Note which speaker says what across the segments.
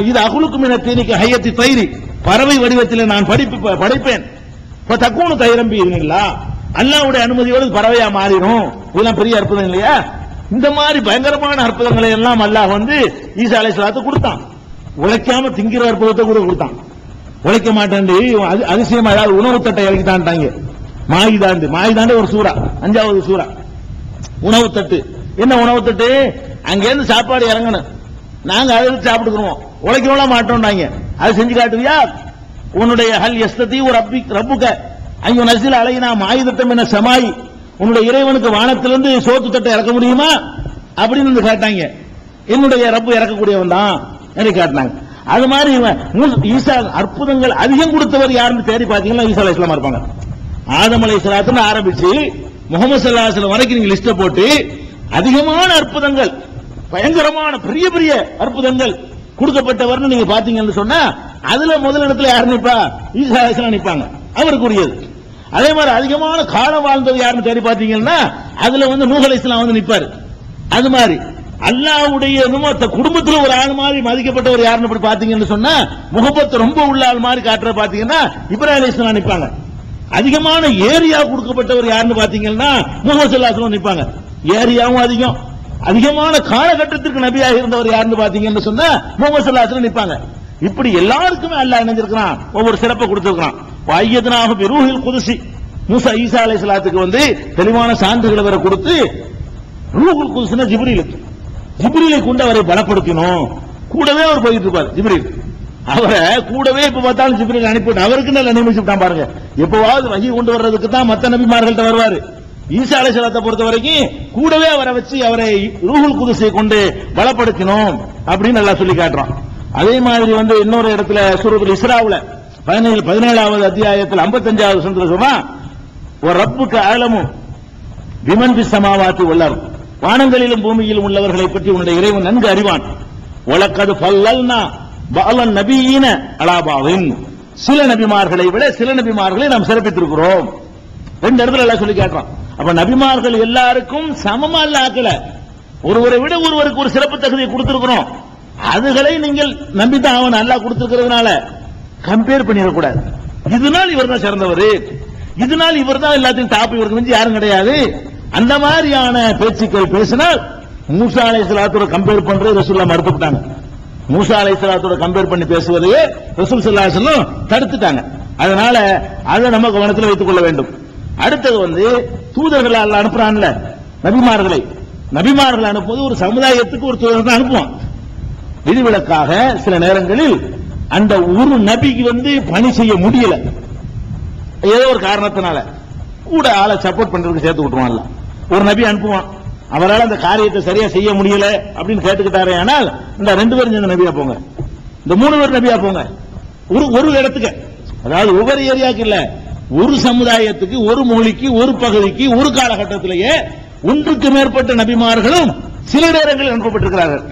Speaker 1: இது அகுலுக்கும் என தீனிக்கு ஹையத்தி தயிரி பறவை வடிவத்தில் நான் படைப்பேன். இப்ப தக்கூணு தயிரம்பி இல்லைங்களா, அல்லாஹ்வுடைய அனுமதியோடு பறவையா மாறிடும். இதெல்லாம் பெரிய அற்புதம் இல்லையா? இந்த மாதிரி பயங்கரமான அற்புதங்களை எல்லாம் அல்லாஹ் ஈசா அலைஹிஸ்ஸலாத்துக்கு கொடுத்தான். உழைக்காம திங்கிற அற்புதத்தை கூட கொடுத்தான். உழைக்க மாட்டேன் அதிசயமா ஏதாவது உணவு தட்டை இறக்கிட்டான்ட்டாங்க. மாயிதாண்டு ஒரு சூறா, 5வது சூறா. உணவு தட்டு என்ன உணவு தட்டு? அங்கிருந்து சாப்பாடு இறங்கணும், நாங்க அதை சாப்பிட்டுக்கிறோம், உழைக்கலாம் மாட்டோம்னாங்க. அதை செஞ்சு காட்டுவியா? உன்னுடைய ஹல் எஸ்ததி ஒரு ரப்புக்க ஐயோ நசில் அலைனா மாயுதத்தம் என்ன சமாய், உன்னுடைய இறைவனுக்கு வானத்திலிருந்து சோத்து தட்டை இறக்க முடியுமா அப்படின்னு கேட்டாங்க. என்னுடைய ரப்பு இறக்கக்கூடியவன் தான் என்று காட்டினாங்க. அது மாதிரி ஈசா அற்புதங்கள் அதிகம் கொடுத்தவர் யாருன்னு தேடி பார்த்தீங்கன்னா ஈசா அலைஹிஸ்ஸலாம் இருப்பாங்க. ஆதம் அலைஹிஸ்ஸலாத்துன்னு ஆரம்பிச்சு முஹம்மது ஸல்லல்லாஹு அலைஹி வஸல்லம் வரைக்கும் நீங்க லிஸ்ட போட்டு அதிகமான அற்புதங்கள், பயங்கரமான பெரிய பெரிய அற்புதங்கள் கொடுக்கப்பட்டவர்னு நீங்க பாத்தீங்கன்னு சொன்னா அதுல முதல் இடத்துல யார் நிப்பா? ஈசா அலைஹிஸ்ஸலாம் நிப்பாங்க, அவருக்குரியது. அதே மாதிரி அதிகமான காலம் வாழ்ந்தது யாருன்னு தேடி பாத்தீங்கன்னா அதுல நூஹ் அலைஹிஸ்ஸலாம் நிப்பாரு. அது மாதிரி அல்லாஹ்வுடைய குடும்பத்துல ஒரு ஆள் மாதிரி மதிக்கப்பட்டவர் யாருன்னு அப்படி பாத்தீங்கன்னு சொன்னா முகப்பத்து ரொம்ப உள்ள ஆள் மாதிரி காட்டுற பாத்தீங்கன்னா இப்ராஹிம் அலைஹிஸ்ஸலாம் நிப்பாங்க. அதிகமான ஏரியா கொடுக்கப்பட்டவர் யாருன்னு பாத்தீங்கன்னா முஹம்மது ஸல்லல்லாஹு அலைஹி வஸல்லம் நிப்பாங்க. ஏரியாவும் அதிகம், அதிகமான காலகட்டத்திற்கு நபியாக இருந்தவர் யாருன்னு பாத்தீங்கன்னு சொன்னா முஹம்மது ஸல்லல்லாஹு அலைஹி வஸல்லம் நிப்பாங்க. இப்படி எல்லாருக்குமே அல்லாஹ் இணைஞ்சிருக்கிறான், ஒவ்வொரு சிறப்பை கொடுத்திருக்கிறான். வாய்யதுனாஹு பிருஹில் குதுஸி, மூசா ஈசா அலைஹிஸ்ஸலாத்துக்கு தெளிவான சான்றுகளை வர கொடுத்து ரூஹுல் குதுஸ்னா ஜிப்ரீலை கொண்டு அவரை பலப்படுத்தினோம். கூடவே அவர் போயிட்டு இருப்பார் ஜிப்ரீல். அவரை கூடவே இப்ப பார்த்தாலும் ஜிப்ரீல் அனுப்பிட்டு அவருக்கு நல்ல நியமிச்சுட்டான் பாருங்க. எப்பவாவது வஹி கொண்டு வர்றதுக்கு தான் மத்த நபிமார்கள்ட்ட வருவாரு. ஈசா அலைஹிஸ்ஸலாத்தை பொறுத்த வரைக்கும் கூடவே அவரை வச்சு அவரை ரூஹுல் குதுஸை கொண்டு பலப்படுத்தினோம் அப்படின்னு நல்லா சொல்லி காட்டுறான். அதே மாதிரி இன்னொரு இடத்துல சூரத்துல் இஸ்ராவுல 17வது அத்தியாயத்தில் 55வது வசனத்துல சொல்றான், ஒரு ரப்புக்கு ஆலமும் பிமன் பிஸ் ஸமாவாத்தி வல் அர்த், வானங்களிலும் பூமியிலும் உள்ளவர்களை பற்றி உன்னுடைய இறைவன் நன்கு அறிவான். வலக்கது ஃபல்லல்னா பஅலன் நபியீன அலா பஅதின், சில நபிமார்களை விட சில நபிமார்களை நாம் சிறப்பித்திருக்கிறோம். ரெண்டு இடத்துல எல்லாம் சொல்லி காட்டுறான். அப்ப நபிமார்கள் எல்லாருக்கும் சமமா இல்ல ஆக்கல, ஒருவரை விட ஒருவருக்கு ஒரு சிறப்பு தகுதியை கொடுத்திருக்கிறோம். அதுகளை நீங்கள் நம்பிதான் அவன் அல்லாஹ் கொடுத்திருக்கிறதுனால கம்பேர் பண்ணிடக்கூடாது. இதனால் இவர் தான் சிறந்தவர், இதனால் இவர் தான் எல்லாத்தையும் டாப், இவருக்கு வந்து யாரும் கிடையாது. அந்த மாதிரியான பேச்சுக்கள் பேசினால் மூசா அலைஹிஸ்ஸலாத்தோட கம்பேர் பண்றது ரசூலுல்லாஹ் மறுத்துட்டாங்க. மூசா அலைஹிஸ்ஸலாத்தோட கம்பேர் பண்ணி பேசுவதையே ரசூல் ஸல்லல்லாஹு அலைஹி வஸல்லம் தடுத்துட்டாங்க. அதனால அதை நம்ம கவனத்தில் வைத்துக் கொள்ள வேண்டும். அடுத்தது தூதர்களை அல்லாஹ் அனுப்புறான்ல, நபிமார்களை அனுப்புவது ஒரு சமுதாயத்துக்கு ஒரு தூதர் தான் அனுப்புவான். விதிவிலக்காக சில நேரங்களில் அந்த ஒரு நபிக்கு பணி செய்ய முடியல, ஏதோ ஒரு காரணத்தினால கூட ஆளை சப்போர்ட் பண்றதுக்கு சேர்த்து விட்டுருவான்ல. ஒரு நபி அனுப்புவான், அவரால் அந்த காரியத்தை சரியா செய்ய முடியல அப்படின்னு கேட்டுக்கிட்டாரே, ஆனால் இந்த 2 பேரும் சேர்ந்த நபியா போங்க, இந்த 3 பேர் நபியா போங்க, ஒரு இடத்துக்கு, அதாவது ஒவ்வொரு ஏரியாவுக்கு இல்ல, ஒரு சமுதாயத்துக்கு, ஒரு மொழிக்கு, ஒரு பகுதிக்கு, ஒரு காலகட்டத்திலேயே ஒன்றுக்கு மேற்பட்ட நபிமார்களும் சில நேரங்களில் அனுப்பப்பட்டிருக்கிறார்கள்.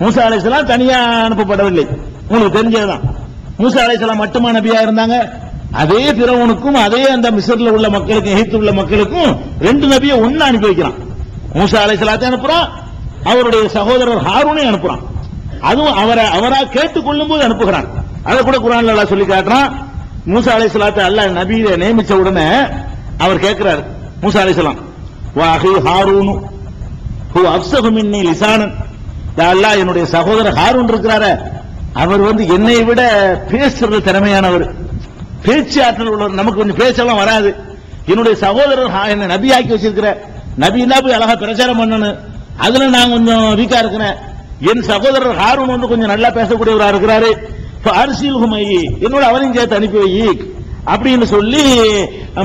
Speaker 1: மூசா அலைஹிஸ்ஸலாம் தனியா அனுப்பப்படவில்லை, உங்களுக்கு தெரிஞ்சதுதான். மூசா அலைஹிஸ்ஸலாம் மட்டுமா நபியா இருந்தாங்க? அதே பிறவுனுக்கும் அதே அந்த மிஸ்ர்ல உள்ள மக்களுக்கும் எகிப்தில் உள்ள மக்களுக்கும் 2 நபியை ஒண்ணு அனுப்பி வைக்கிறான். மூசா அலைஹிஸ்ஸலாத்தை அனுப்புறான், அவருடைய சகோதரர் ஹாரூனை அனுப்புறான். அதுவும் அவரா கேட்டுக்கொள்ளும் போது அனுப்புகிறான். அதை கூட குர்ஆன்ல அல்லாஹ் சொல்லி காட்டுறான். மூசா அலைஹிஸ்ஸலாத்தை அல்லாஹ் நபியை நியமிச்ச உடனே அவர் கேட்கிறார், மூசா அலைஹிஸ்ஸலாம் வா அஹி ஹாரூன் ஹு அஃஸஹு மின்னி லிசானன், யா அல்லாஹ் என்னுடைய சகோதரர் ஹாரூன் இருக்கிறாரே, அவர் என்னை விட பேசுறது திறமையானவர், பேச்சு ஆற்றல் உள்ளவர், நமக்கு கொஞ்சம் பேச்செல்லாம் வராது. என்னுடைய சகோதரர் என்ன நபியாக்கி வச்சிருக்கிற, நபினா போய் அழகா பிரச்சாரம் பண்ணணும், அதுல நான் கொஞ்சம் வீக்கா இருக்கிறேன். என் சகோதரர் ஹாரூன் கொஞ்சம் நல்லா பேசக்கூடியவரா இருக்கிறாரு, என்னோட அவரையும் சேர்த்து அனுப்பி வை அப்படின்னு சொல்லி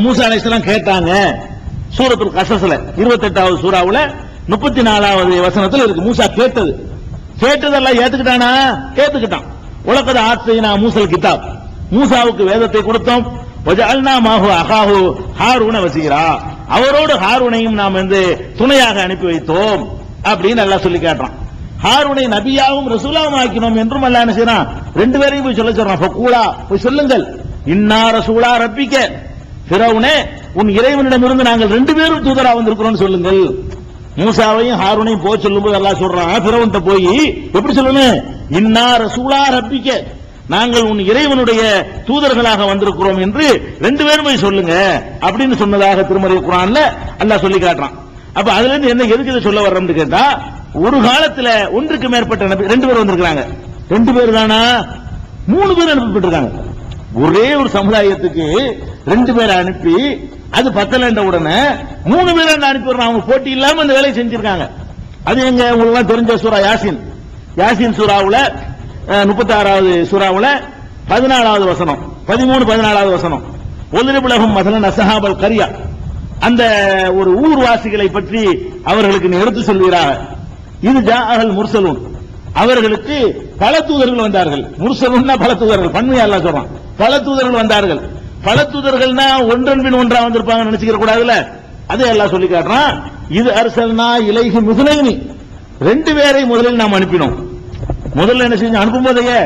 Speaker 1: மூசா அலைஹிஸ்ஸலாம் கேட்டாங்க. சூரத்துல் கஸஸ்ல 28வது சூறாவுல 34வது வசனத்தில் இருக்கு. மூசா கேட்டதெல்லாம் ஏத்துக்கிட்டானா? ஏத்துக்கிட்டான். உலகத ஆத்தைனா மூசல் கிதாப், மூசாவுக்கு வேதத்தை கொடுத்தோம். வஜஅல்னா மாஹு அஹாஹு ஹாரூன வஸீரா, அவரோடு ஹாரூனையும் நாம் துணையாக அனுப்பி வைத்தோம் அப்படின்னு அல்லாஹ் சொல்லி காட்டுறான். ஹாரூனை நபியாவும் ரசூலாவும் ஆக்கினோம் என்றும் அல்லாஹ் என்ன செய்றான்? 2 பேரையும் போய் சொல்ல சொல்றான். ஃபகூலா, போய் சொல்லுங்கள், இன்னா ரசூலா ரப்பிக்க, ஃபிரௌனே உன் இறைவனிடமிருந்து நாங்கள் 2 பேரும் தூதரா வந்திருக்கிறோம் சொல்லுங்கள். மூசாவையும் ஹாரூனையும் போய் சொல்லும்போது அல்லாஹ் சொல்றான், ஃபிரௌன்ட்ட போய் எப்படி சொல்லணும், இன்னா ரசூலா ரப்பிக்க, நாங்கள் உன் இறைவனுடைய தூதர்களாக வந்திருக்கிறோம் என்று ரெண்டு பேரும் போய் சொல்லுங்க அப்படின்னு சொன்னதாக திருமறை குர்ஆன்ல அல்லாஹ் சொல்லி காட்டுறான். அப்ப அதுல இருந்து என்ன எதுக்கு இதை சொல்ல வர்றோம்னு கேட்டா, ஒரு காலத்துல ஒன்றுக்கு மேற்பட்ட நபி ரெண்டு பேர் வந்திருக்காங்க. ரெண்டு பேர் தானா, மூணு பேர் அனுப்பப்பட்டிருக்காங்க. ஒரே ஒரு சமுதாயத்துக்கு ரெண்டு பேரை அனுப்பி அது பத்தலண்ட உடனே மூணு பேரை அனுப்பி விடுறாங்க. அவங்க போட்டி இல்லாம அந்த வேலையை செஞ்சிருக்காங்க. அது எங்க உங்களுக்கு தெரிஞ்ச சூரா யாசின், யாசின் சூராவுல 36வது சூராவுல 14வது வசனம், 13-14வது வசனம், ஒலிரபுலகம் மசலன் அஸ்ஹாபல் கரியா, அந்த ஒரு ஊர்வாசிகளை பற்றி அவர்களுக்கு எடுத்து சொல்கிறார்கள். இது ஜாஅல் முர்சலூன், அவர்களுக்கு பல தூதர்கள் வந்தார்கள். முர்சலூன்னா பல தூதர்கள், பன்மையா அல்லாஹ் சொல்றான், பல தூதர்கள் வந்தார்கள். பல தூதர்கள்னா ஒன்றன் பின் ஒன்றா வந்திருப்பாங்க நினைச்சுக்க கூடாதுல, அதே அல்லாஹ் சொல்லி காட்டுறான். இது அர்சல்னா இலைஹி முஸ்லைனி, ரெண்டு பேரை முதலில் நாம் அனுப்பினோம். முதல்ல என்ன செஞ்சு அனுப்பும் போதையே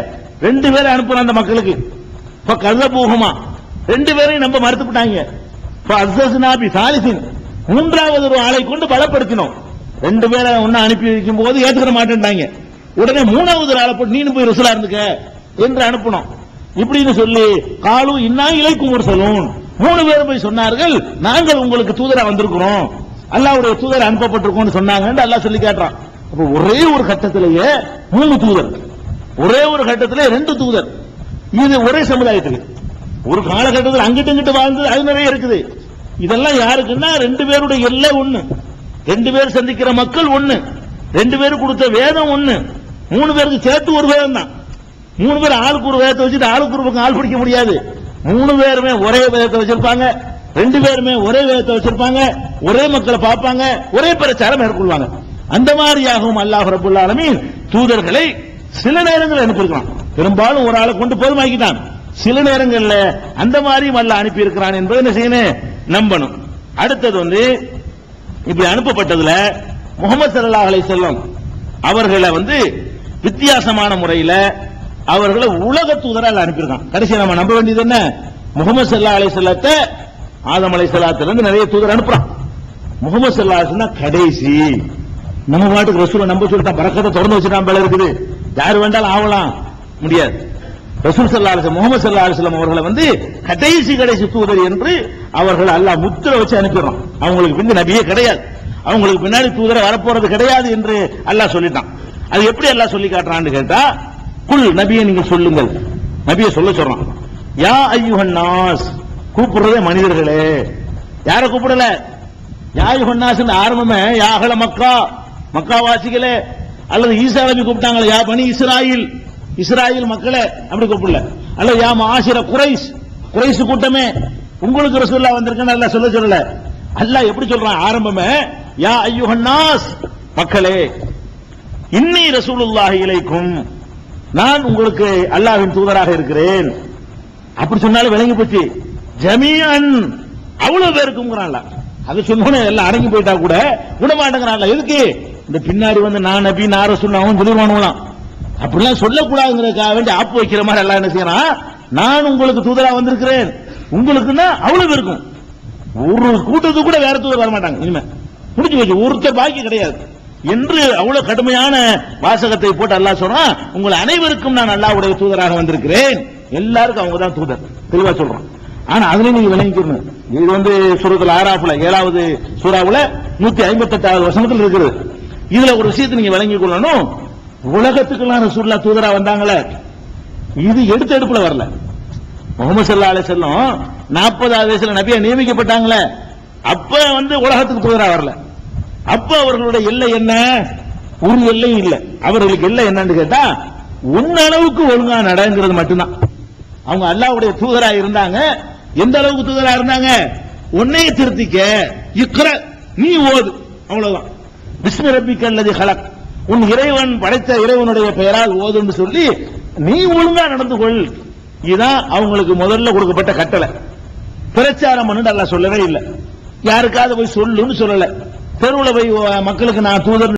Speaker 1: ரெண்டு பேரை அனுப்புறோம் அந்த மக்களுக்கு. இப்ப கல்லபூகமா ரெண்டு பேரையும் நம்ம மறுத்துட்டாங்க. மூன்றாவது ஒரு ஆளை கொண்டு பலப்படுத்தினோம். ரெண்டு பேரை ஒன்னு அனுப்பி வைக்கும் போது ஏத்துக்கிற மாட்டேன்ட்டாங்க. உடனே மூணாவது ஆளை போட்டு நீனு போய் ரசூலா இருந்துக்க என்று அனுப்பணும். இப்படின்னு சொல்லி காலு இன்னா இலைக்கும் ஒரு சொல்லும், மூணு பேரும் போய் சொன்னார்கள், நாங்கள் உங்களுக்கு தூதரா வந்திருக்கிறோம், அல்லாஹ்வுடைய தூதர் அனுப்பப்பட்டிருக்கோம் சொன்னாங்க. அல்லாஹ் சொல்லி காட்டுறான். அப்ப ஒரே ஒரு கட்டத்திலேயே மூணு தூதர், ஒரே ஒரு கட்டத்திலே ரெண்டு தூதர். இது ஒரே சமுதாயத்துக்கு ஒரு காலகட்டத்தில் அங்கிட்டு இங்கிட்டு வாழ்ந்தது அது நிறைய இருக்குது. இதெல்லாம் யாருக்குன்னா ரெண்டு பேருடைய எல்லை ஒண்ணு, ரெண்டு பேர் சந்திக்கிற மக்கள் ஒண்ணு, ரெண்டு பேரும் கொடுத்த வேதம் ஒண்ணு, மூணு பேருக்கு சேர்த்து ஒரு வேதம் தான். மூணு பேர் ஆளுக்கு ஒரு வேதத்தை வச்சுட்டு ஆளுக்கு ஒரு பக்கம் ஆள் பிடிக்க முடியாது. மூணு பேருமே ஒரே வேதத்தை வச்சிருப்பாங்க, ரெண்டு பேருமே ஒரே வேதத்தை வச்சிருப்பாங்க, ஒரே மக்களை பார்ப்பாங்க, ஒரே பிரச்சாரம் மேற்கொள்வாங்க. அந்த மாதிரியாகவும் அல்லாஹ் ரப்பல் ஆலமீன் தூதர்களை சில நேரங்களில் அனுப்பியிருக்கிறான். பெரும்பாலும் ஒரு ஆளை கொண்டு போதுமாக்கிட்டான். சில நேரங்களில் அந்த மாதிரியும் அல்லாஹ் அனுப்பி இருக்கிறான் என்பதை என்ன செய்யணும், நம்பணும். அடுத்தது இப்படி அனுப்பப்பட்டதுல முஹம்மது ஸல்லல்லாஹு அலைஹி வஸல்லம் அவர்களை வித்தியாசமான முறையில் அவர்களை உலக தூதராக அனுப்பியிருக்கான். கடைசி நம்ம நம்ப வேண்டியது என்ன, முஹம்மது ஸல்லல்லாஹு அலைஹி வஸல்லத்தை ஆதம் அலைஹிஸ்ஸலாத்துல இருந்து நிறைய தூதர் அனுப்புறான். முஹம்மது ஸல்லல்லாஹு அலைஹி வஸல்லம் கடைசி. நம்ம பாட்டுக்கு ரசூலை நம்ப சொல்லிட்டான், பரக்கத்தை திறந்து வச்சுட்டான் போல இருக்குது, யாரு வேண்டாலும் ஆகலாம் முடியாது. ரசூல் ஸல்லல்லாஹு அலைஹி வஸல்லம் முஹம்மது ஸல்லல்லாஹு அலைஹி வஸல்லம் அவர்களை கடைசி தூதர் என்று அவர்கள் அல்லாஹ் முத்திரை வச்சு அனுப்பிடுறான். அவங்களுக்கு பின் நபியே கிடையாது, அவங்களுக்கு பின்னாடி தூதரை வரப்போறது கிடையாது என்று அல்லாஹ் சொல்லிட்டான். அது எப்படி அல்லாஹ் சொல்லி காட்டுறான்னு கேட்டா, குல் நபியை நீங்க சொல்லுங்கள், நபியை சொல்றான். யா அய்யுஹன் நாஸ், கூப்பிடுறதே மனிதர்களே, யார கூப்பிடல, யா அய்யுஹன் நாஸ் ஆரம்பமே யா அஹ்ல மக்கா, மக்காவாசிகளே, அல்லது ஈசா நபி கூப்பிட்டாங்களே யா பனி இஸ்ராயில், இஸ்ராயில் மக்களே அப்படி கூப்பிடல. அல்லது யா மாஷிர குரைஷ், குரைஷ் கூட்டமே உங்களுக்கு ரசூலுல்லாஹ் வந்திருக்கேன்னு அல்லாஹ் சொல்லல. அல்லாஹ் எப்படி சொல்றான், ஆரம்பமே யா அய்யுஹன் நாஸ், மக்களே, இன்னி ரசூலுல்லாஹி இலைக்கும், நான் உங்களுக்கு அல்லாஹ்வின் தூதராக இருக்கிறேன். அப்படி சொன்னாலும் விளங்கி போச்சு, ஜமீஅன் அவ்வளவு பேருக்கும்ங்கறான்ல. அது சொன்னோனே எல்லாம் அடங்கி போயிட்டா கூட விடமாட்டேங்கிறான்ல. எதுக்கு, இந்த பின்னாடி நான் நபி நான் ரசூல் அவன் சொல்லிடுவானுங்களாம். அப்படிலாம் சொல்லக்கூடாதுங்கிறதுக்காக வேண்டி ஆப்பு வைக்கிற மாதிரி எல்லாம் என்ன செய்யறான், நான் உங்களுக்கு தூதரா வந்திருக்கிறேன், உங்களுக்குன்னா அவ்வளவு இருக்கும். ஒரு கூட்டத்துக்கு கூட வேற தூதர் வரமாட்டாங்க, இனிமே முடிஞ்சு போச்சு, ஒருத்தர் பாக்கி கிடையாது என்று அவ்வளவு கடுமையான வாசகத்தை போட்டு அல்லாஹ் சொல்றான், உங்கள் அனைவருக்கும் நான் அல்லாஹ்வுடைய தூதராக வந்திருக்கிறேன். எல்லாருக்கும் அவங்க தான் தூதர், தெளிவா சொல்றான். ஆனா அதுல நீங்க விளங்கிக்கணும், இது சூரத்துல் ஆராஃப்ல 7வது சூராவுல 158வது வசனத்தில் இருக்குது. இதுல ஒரு விஷயத்தை நீங்க விளங்கிக் கொள்ளணும், உலகத்துக்கெல்லாம் ரசூலுல்லாஹ் தூதரா வந்தாங்களே, இது எடுத்த எடுப்புல வரல. முஹம்மது ஸல்லல்லாஹு அலைஹி வஸல்லம் 40வது வயசுல நபியா நியமிக்கப்பட்டாங்களே, அப்ப உலகத்துக்கு தூதரா வரல. அப்ப அவர்களுடைய எல்லை என்ன, ஒரு எல்லையும் இல்ல. அவர்களுக்கு எல்லை என்னன்னு கேட்டா, உன் அளவுக்கு ஒழுங்கா நடங்கிறது மட்டும்தான். அவங்க அல்லாஹ்வுடைய தூதரா இருந்தாங்க. எந்த அளவுக்கு தூதரா இருந்தாங்க, உன்னைய திருத்திக்க, இக்ர நீ ஓது, அவ்வளவுதான். பிஸ்மி ரப்பிக்கல் லதீ ஹலக், உன் இறைவன் படைத்த இறைவனுடைய பெயரால் ஓதுன்னு சொல்லி நீ ஒழுங்கா நடந்து கொள். இதுதான் அவங்களுக்கு முதல்ல கொடுக்கப்பட்ட கட்டளை. பிரச்சாரம் பண்ணு அல்லாஹ் சொல்லவே இல்லை, யாருக்காவது போய் சொல்லுன்னு சொல்லல. தெருவுல போய் மக்களுக்கு நான் தூதர்